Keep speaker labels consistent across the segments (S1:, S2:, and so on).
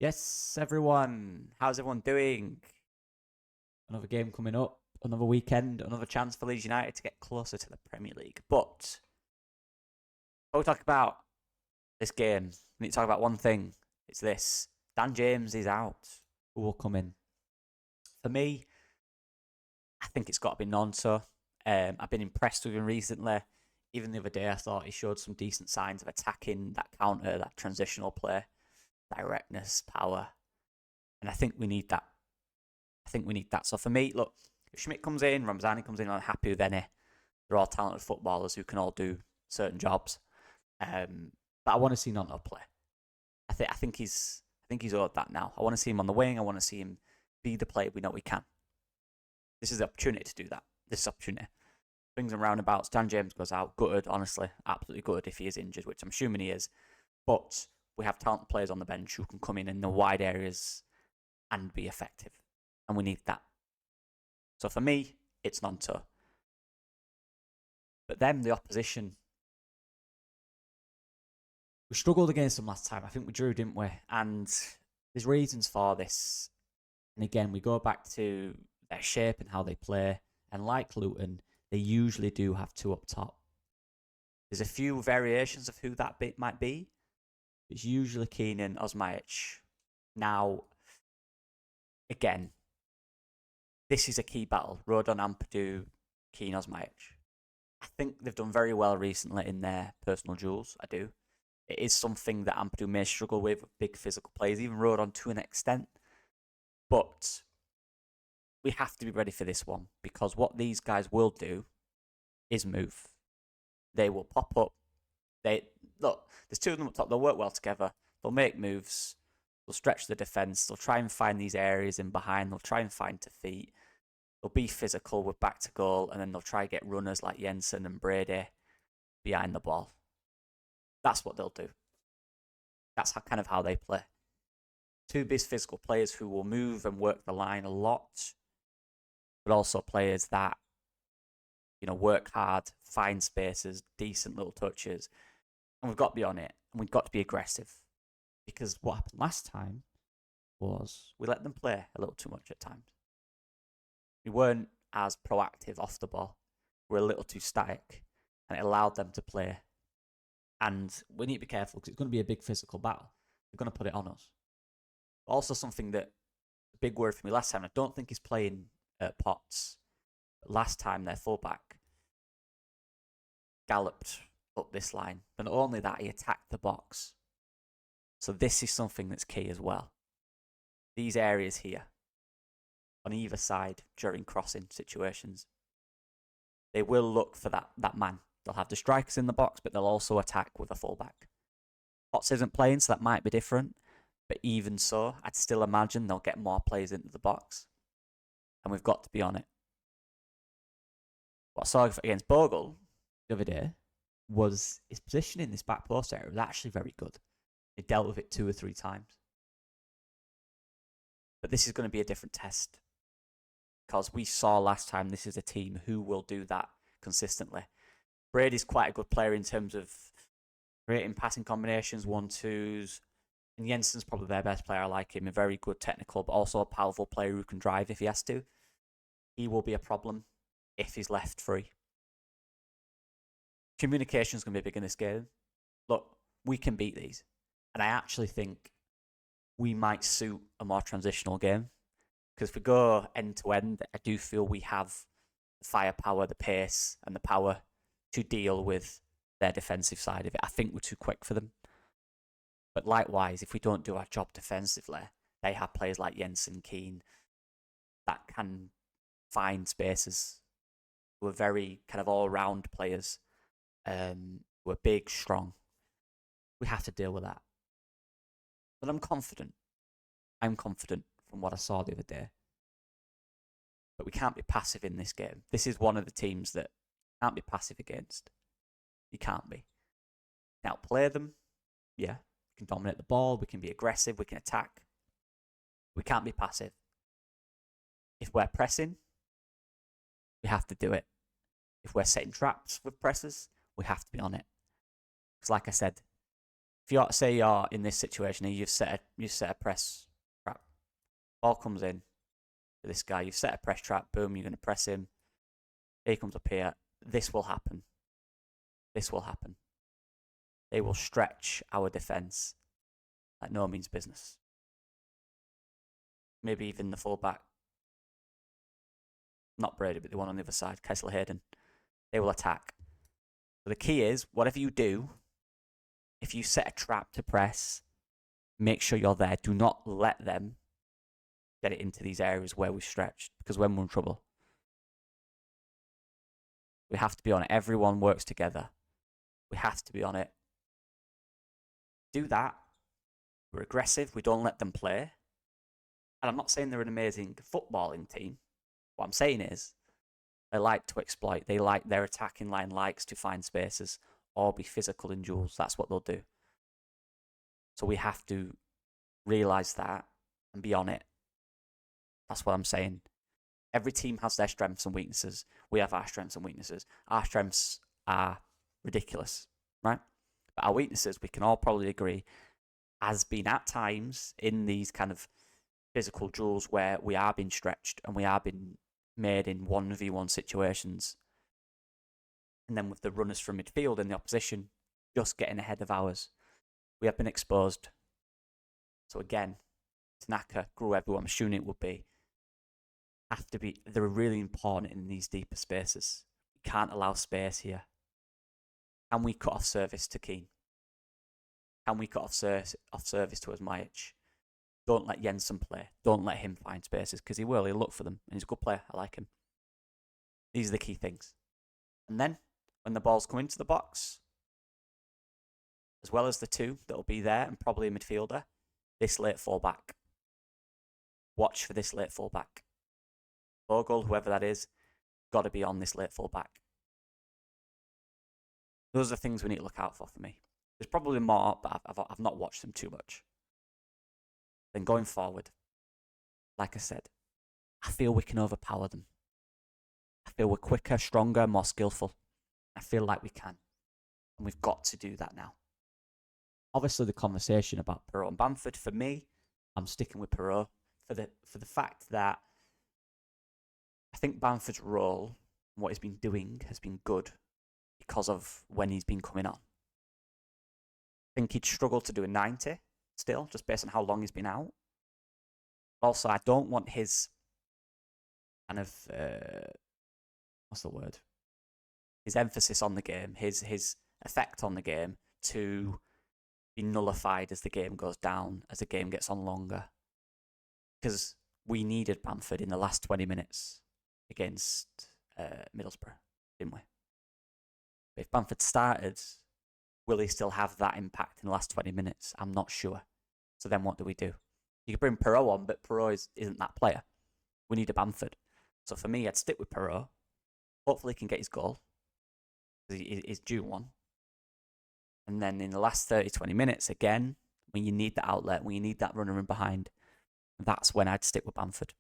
S1: Yes, everyone. How's everyone doing? Another game coming up, another weekend, another chance for Leeds United to get closer to the Premier League. But before we talk about this game, we need to talk about one thing. It's this. Dan James is out. Who will come in? For me, I think it's got to be Gnonto. I've been impressed with him recently. Even the other day, I thought he showed some decent signs of attacking that counter, that transitional play, directness, power. And I think we need that. So for me, look, if Schmidt comes in, Ramazani comes in, I'm happy with any. They're all talented footballers who can all do certain jobs. But I want to see Gnonto play. I think he's owed that now. I want to see him on the wing. I want to see him be the player we know he can. This is the opportunity to do that. This opportunity. Swings and roundabouts. Dan James goes out. Gutted, honestly. Absolutely gutted if he is injured, which I'm assuming he is. But we have talented players on the bench who can come in the wide areas and be effective. And we need that. So for me, it's Gnonto. But then the opposition. We struggled against them last time. I think we drew, didn't we? And there's reasons for this. And again, we go back to their shape and how they play. And like Luton, they usually do have two up top. There's a few variations of who that bit might be. It's usually Keenan, Osmajic. Now, again, this is a key battle. Rodon, Ampadu, Keane, Osmajic. I think they've done very well recently in their personal duels. I do. It is something that Ampadu may struggle with big physical players, even Rodon to an extent. But we have to be ready for this one because what these guys will do is move. They will pop up. Look, there's two of them up top. They'll work well together. They'll make moves. They'll stretch the defence. They'll try and find these areas in behind. They'll try and find defeat. They'll be physical with back to goal, and then they'll try and get runners like Jensen and Brady behind the ball. That's what they'll do. That's kind of how they play. Two big physical players who will move and work the line a lot, but also players that work hard, find spaces, decent little touches, and we've got to be on it, and we've got to be aggressive. Because what happened last time was we let them play a little too much at times. We weren't as proactive off the ball. We were a little too static, and it allowed them to play. And we need to be careful because it's going to be a big physical battle. They're going to put it on us. But also something that, a big word for me last time, I don't think he's playing Potts. But last time, their fullback galloped up this line. But not only that, he attacked the box. So this is something that's key as well. These areas here, on either side during crossing situations, they will look for that man. They'll have the strikers in the box, but they'll also attack with a fullback. Potts isn't playing, so that might be different. But even so, I'd still imagine they'll get more players into the box. And we've got to be on it. What I saw against Bogle the other day was his position in this back post area was actually very good. He dealt with it 2 or 3 times. But this is going to be a different test. Because we saw last time this is a team who will do that consistently. Brady's quite a good player in terms of creating passing combinations, 1-2s. And Jensen's probably their best player. I like him. A very good technical, but also a powerful player who can drive if he has to. He will be a problem if he's left free. Communication's going to be big in this game. Look, we can beat these. And I actually think we might suit a more transitional game. Because if we go end to end, I do feel we have the firepower, the pace, and the power to deal with their defensive side of it. I think we're too quick for them. But likewise, if we don't do our job defensively, they have players like Jensen, Keane, that can find spaces, who are very kind of all-round players, who are big, strong. We have to deal with that. But I'm confident. I'm confident from what I saw the other day. But we can't be passive in this game. This is one of the teams that you can't be passive against. You can't be. You can outplay them. Yeah. We can dominate the ball. We can be aggressive. We can attack. We can't be passive. If we're pressing, we have to do it. If we're setting traps with presses, we have to be on it. Because like I said, if you say you're in this situation and you've set a press trap, ball comes in to this guy, you've set a press trap, boom, you're going to press him. He comes up here. This will happen. This will happen. They will stretch our defence like no means business. Maybe even the fullback. Not Brady, but the one on the other side, Kessler Hayden. They will attack. So the key is, whatever you do, if you set a trap to press, make sure you're there. Do not let them get it into these areas where we've stretched, because when we're in trouble, we have to be on it. Everyone works together. We have to be on it. Do that. We're aggressive. We don't let them play. And I'm not saying they're an amazing footballing team. What I'm saying is they like to exploit. Their attacking line likes to find spaces or be physical in duels. That's what they'll do. So we have to realise that and be on it. That's what I'm saying. Every team has their strengths and weaknesses. We have our strengths and weaknesses. Our strengths are ridiculous, right? But our weaknesses, we can all probably agree, has been at times in these kind of physical duels where we are being stretched and we are being made in 1v1 situations. And then with the runners from midfield and the opposition just getting ahead of ours, we have been exposed. So again, Tanaka, Gruev, who I'm assuming it would be, they're really important in these deeper spaces. We can't allow space here. Can we cut off service to Keane? Can we cut off service to Osmajic? Don't let Jensen play. Don't let him find spaces, because he will. He'll look for them, and he's a good player. I like him. These are the key things. And then, when the balls come into the box, as well as the two that'll be there, and probably a midfielder, this late fullback. Watch for this late fullback. Bogle, whoever that is, got to be on this late fullback. Those are the things we need to look out for me. There's probably more, but I've not watched them too much. Then going forward, like I said, I feel we can overpower them. I feel we're quicker, stronger, more skillful. I feel like we can. And we've got to do that now. Obviously, the conversation about Perot and Bamford, for me, I'm sticking with Perot for the fact that I think Bamford's role, what he's been doing, has been good because of when he's been coming on. I think he'd struggle to do a 90 still, just based on how long he's been out. Also, I don't want his kind of, what's the word? His emphasis on the game, his effect on the game to be nullified as the game goes down, as the game gets on longer. Because we needed Bamford in the last 20 minutes against Middlesbrough, didn't we? But if Bamford started, will he still have that impact in the last 20 minutes? I'm not sure. So then what do we do? You could bring Perot on, but Perot isn't that player. We need a Bamford. So for me, I'd stick with Perot. Hopefully he can get his goal. He's due one. And then in the last 30, 20 minutes, again, when you need the outlet, when you need that runner in behind, that's when I'd stick with Bamford.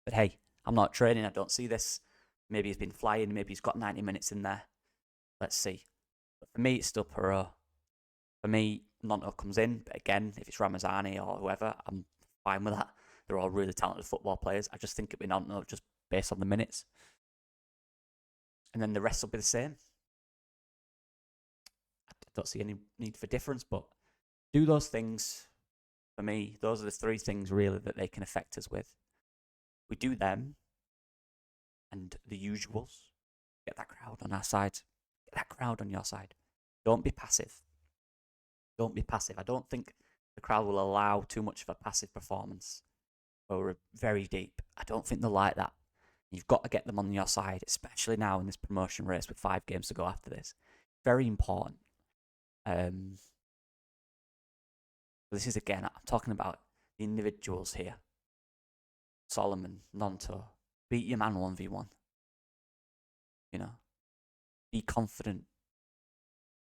S1: But hey, I'm not training. I don't see this. Maybe he's been flying. Maybe he's got 90 minutes in there. Let's see. But for me, it's still Perot. For me, Gnonto comes in. But again, if it's Ramazani or whoever, I'm fine with that. They're all really talented football players. I just think it'd be Gnonto just based on the minutes. And then the rest will be the same. I don't see any need for difference, but do those things. For me, those are the three things really that they can affect us with. We do them and the usuals. Get that crowd on our side. Get that crowd on your side. Don't be passive. Don't be passive. I don't think the crowd will allow too much of a passive performance where we're very deep. I don't think they'll like that. You've got to get them on your side, especially now in this promotion race with 5 games to go after this. Very important. This is, again, I'm talking about the individuals here. Solomon, Gnonto, beat your man 1v1. You know, be confident.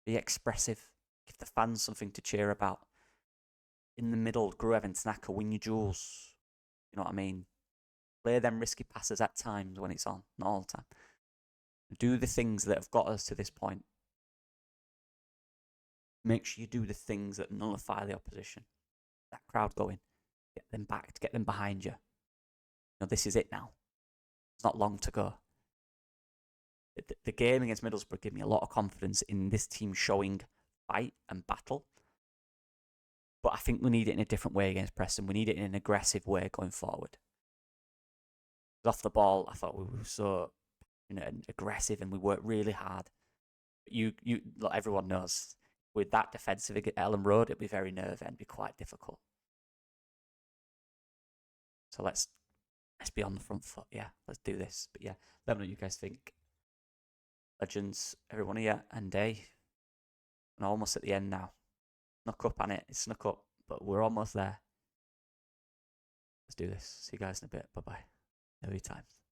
S1: Be expressive. Give the fans something to cheer about. In the middle, Gruev and Tanaka, win your duels. You know what I mean? Play them risky passes at times when it's on, not all the time. Do the things that have got us to this point. Make sure you do the things that nullify the opposition. That crowd going. Get them back, get them behind you. This is it now. It's not long to go. The game against Middlesbrough gave me a lot of confidence in this team showing fight and battle. But I think we need it in a different way against Preston. We need it in an aggressive way going forward. Off the ball, I thought we were so aggressive and we worked really hard. But everyone knows, with that defensive at Ellen Road, it'd be very nervy and be quite difficult. So let's be on the front foot. Yeah, let's do this. But yeah, let me know what you guys think. Legends, everyone here, and we're almost at the end now. Snuck up on it. It's snuck up, but we're almost there. Let's do this. See you guys in a bit. Bye-bye. Every time.